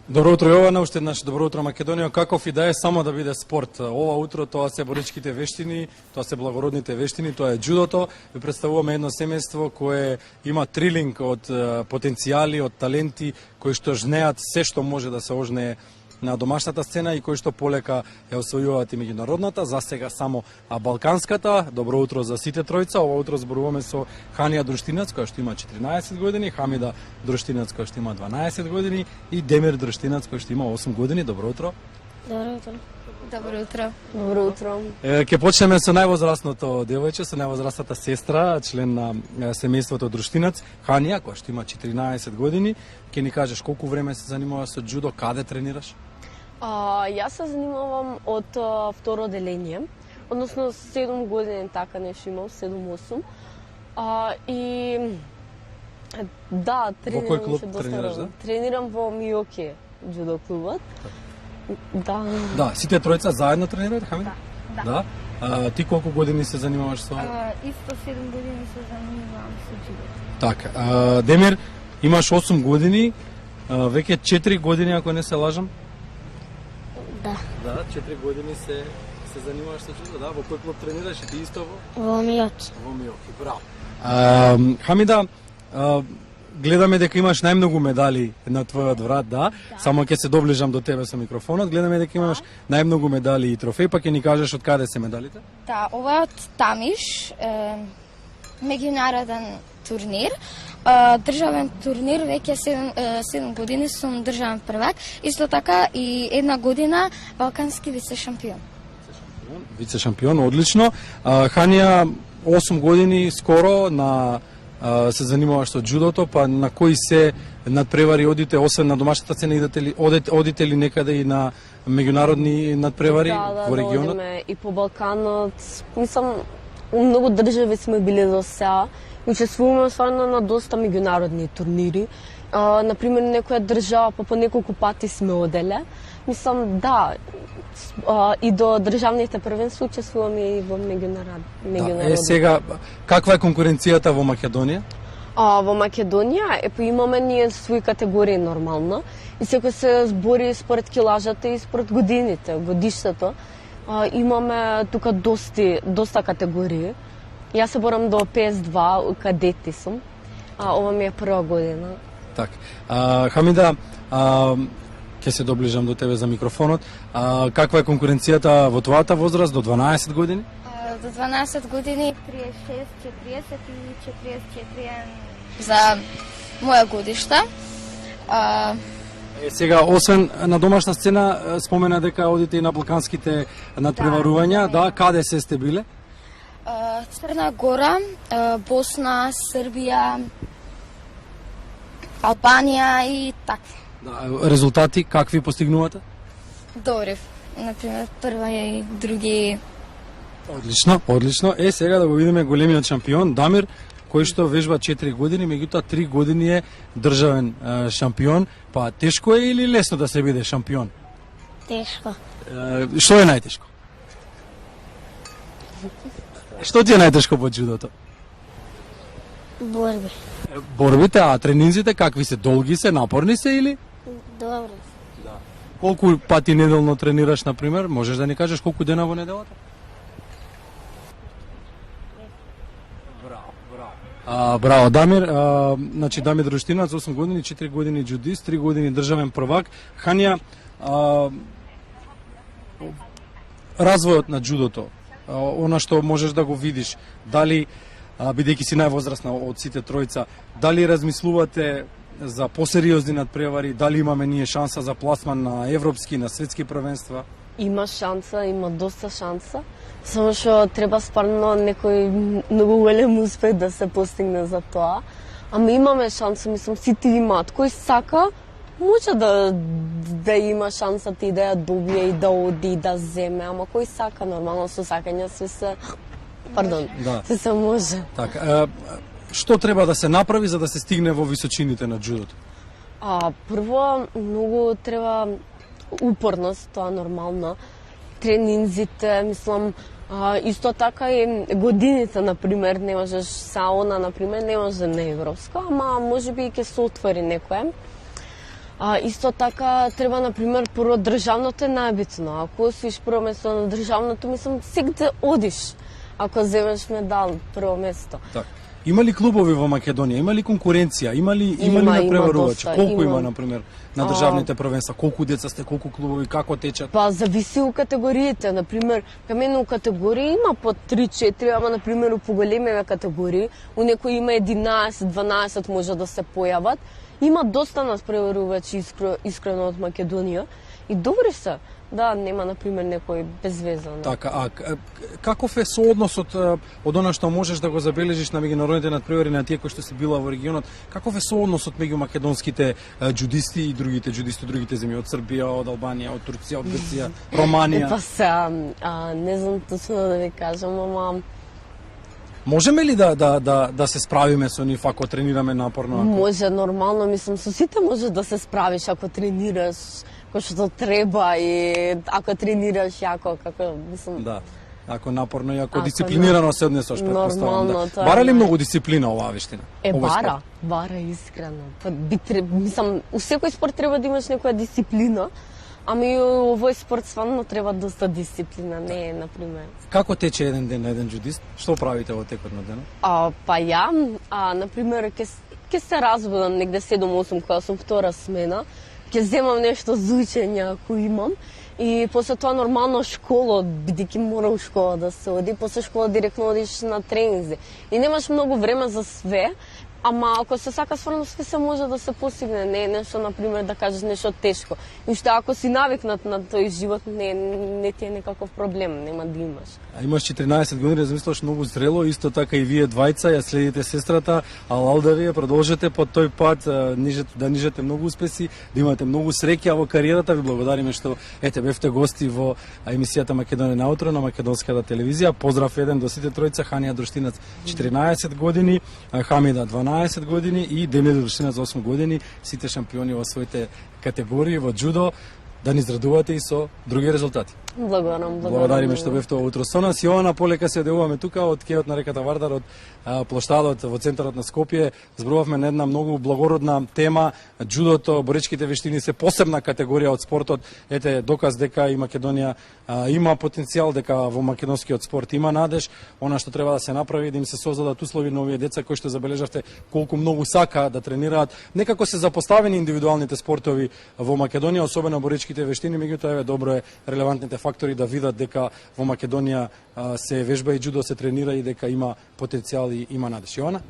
Добро утро Јована, уште еднаш добро утро Македонија. Каков и да е, само да биде спорт. Ова утро тоа се боричките вештини, тоа се благородните вештини, тоа е џудото. Ви представуваме едно семејство кое има трилинг од потенцијали, од таленти кои што жнеат се што може да се ожнее на домашната сцена и кои што полека ја освојуваат и меѓународната, за сега само балканската. Добро утро за сите тројца. Ова утро зборуваме со Ханија Друштинац, која што има 14 години, Хамида Друштинац, која што има 12 години и Демир Друштинац, кој што има 8 години. Добро утро. Добро утро. Добро утро. Добро утро. Ќе почнеме со највозрастното девојче, со највозрастната сестра, член на семејството Друштинац, Ханија, која што има 14 години. Ќе ни кажеш колку време се занимаваш со џудо, каде тренираш? Јас се занимавам од второ оделение, односно 7 години така нешто имам, 7-8. И да, тренирам. Во кој клуб тренираш, да? Тренирам во Миоки џудо клубот. Да. Да, сите тројца заедно тренираат, Хамида? Да. Да. Ти колку години се занимаваш со? Исто 7 години се занимавам со џудо. Така, Демир, имаш 8 години, веќе 4 години ако не се лажам? Да. Да, 4 години се занимаваш со џудо, да? Во кој клуб тренираш и ти исто Во Миоки. Во Миоки, браво. Хамида, гледаме дека имаш најмногу медали на твојот врат, да? Само ќе се доближам до тебе со микрофонот. Гледаме дека имаш најмногу медали и трофеи, па ќе ни кажеш од каде се медалите? Да, ова е од Тамиш, меѓународен турнир. Државен турнир, веќе 7 години сум државен првак. Исто така и една година балкански вице шампион. Вице шампион, одлично. Ханија 8 години скоро се занимаваш со џудото, па на кои се надпревари одите, освен на домашната сцена, одите ли некаде и на меѓународни надпревари во регионот? Да, одиме и по Балканот. Мислам, у многу држави сме биле до сега. Учествуваме стварно на доста меѓународни турнири. Например, некоја држава по неколку пати сме оделе. Мислам, да, и до државните првенства учествуваме и во меѓународни. Сега, каква е конкуренцијата во Македонија? Во Македонија имаме ние свои категории нормално и секој се збори според килажата и според годините, годиштето. Имаме тука доста категории. Јас се борам до 52, кадети сум. Ова ми е прва година. Так. Хамида, ќе се доближам до тебе за микрофонот. Каква е конкуренцијата во твојата возраст до 12 години? До 12 години 36, 40 и 44 за моја годишта. Сега, освен на домашна сцена, спомена дека одите и на балканските надпреварувања. Да, каде се сте биле? Црна Гора, Босна, Србија, Албанија и така. Да, резултати какви постигнувате? Добри. Например, прва и други. Одлично, одлично. Сега да го видиме големиот шампион Дамир, кој што вежба 4 години, меѓутоа 3 години е државен шампион. Па тешко е или лесно да се биде шампион? Тешко. Што е најтешко? Што ти е најтешко во џудото? Борби. Борбите, а тренинзите какви се? Долги се, напорни се или? Добро. Да. Колку пати неделно тренираш, например? Можеш да ни кажеш колку дена во неделата? Браво, Дамир. Значи, Дамир Друштинац, 8 години, 4 години џудист, 3 години државен првак. Ханија, развојот на џудото, она што можеш да го видиш, дали, бидејќи си највозрасна од сите тројца, дали размислувате за посериозни надпревари, дали имаме ние шанса за пласман на европски, на светски првенства? Има шанса, има доста шанса. Само што треба стварно некој многу голем успех да се постигне за тоа. Ама имаме шанса, мислам, сите имаат. Кој сака, може да има шансата и да ја добие и да оди и да земе, ама кој сака, нормално со сакање се се може. Така, што треба да се направи за да се стигне во височините на џудото? Прво, многу треба упорност, тоа нормално. Тренинзите, мислам, исто така и годините, например, не можеш сауна, например, не може на европска, ама може би и ќе се отвори некоја. Исто така треба, например, прво државното е најбитно. Ако освоиш прво место на државното, мислам, сегде одиш ако земеш медал прво место. Так. Има ли клубови во Македонија? Има ли конкуренција? Има ли надпреварувачи? Колку има, например, на државните првенства? Колку деца сте, колку клубови, како течат? Па зависи у категориите. Например, кај мене у категории има по 3-4, ама например у поголемиве категории, у некои има 11-12 може да се појават. Има доста надпреварувачи искрено од Македонија и добри се. Да, нема, например, некој безвезан. Така, каков е соодносот од она што можеш да го забележиш на меѓународните надпревари на тие кои што се била во регионот? Каков е соодносот меѓу македонските џудисти и другите џудисти од другите земји, од Србија, од Албанија, од Турција, од Грција, Романија? Па се, не знам точно да ви кажам, ама можеме ли да се справиме со нив ако тренираме напорно? Може, нормално, мислам, со сите може да се справиш ако тренираш кој што треба и ако тренираш јако, како, мислам... Да, ако напорно и ако дисциплинирано се однесош, предпоставам. Нормално, тоа бара ли многу дисциплина оваа вештина? Бара искрено. Мислам, у секој спорт треба да имаш некоја дисциплина, ами и овој спорт стварно треба доста дисциплина, не е, например. Како тече еден ден на еден џудист? Што правите во текот на денот? Па ја, например, ќе се разбудам негде 7-8 кога сум втора смена, ќе земам нешто за учење ако имам и после тоа нормално школа, бидејќи мора у школа да се оди, после школа директно одиш на тренинзи. И немаш многу време за све, ама ако се сака стварно све се може да се постигне, не е нешто, например, да кажеш нешто тешко. И уште ако си навикнат на тој живот, не ти е некаков проблем, нема да имаш. Имаш 14 години, размислуваш многу зрело, исто така и вие двајца, ја следите сестрата, ал да вие продолжете по тој пат, да нижете многу успеси, да имате многу среќа во кариерата. Ви благодариме што бевте гости во емисијата Македонија наутро на македонската телевизија. Поздрав еден до сите тројца: Ханија Друштинац 14 години, Хамида 12 години и Демир Друштинац 8 години, сите шампиони во своите категории во џудо. Да ни израдувате и со други резултати. Благодариме што бевте утро со нас. Јована, полека се одевуваме тука од кејот на реката Вардар, од плоштадот во центарот на Скопје. Зборувавме на една многу благородна тема. Џудото, боречките вештини се посебна категорија од спортот. Доказ дека и Македонија има потенцијал, дека во македонскиот спорт има надеж. Она што треба да се направи, да им се создадат услови на овие деца кои што забележавте колку многу сака да тренираат. Некако се запоставени индивидуалните спортови во Македонија, особено боречките вештини, меѓутоа добро е релевантните фактори да видат дека во Македонија се вежба и џудо, се тренира и дека има потенцијал и има надеж. Јована?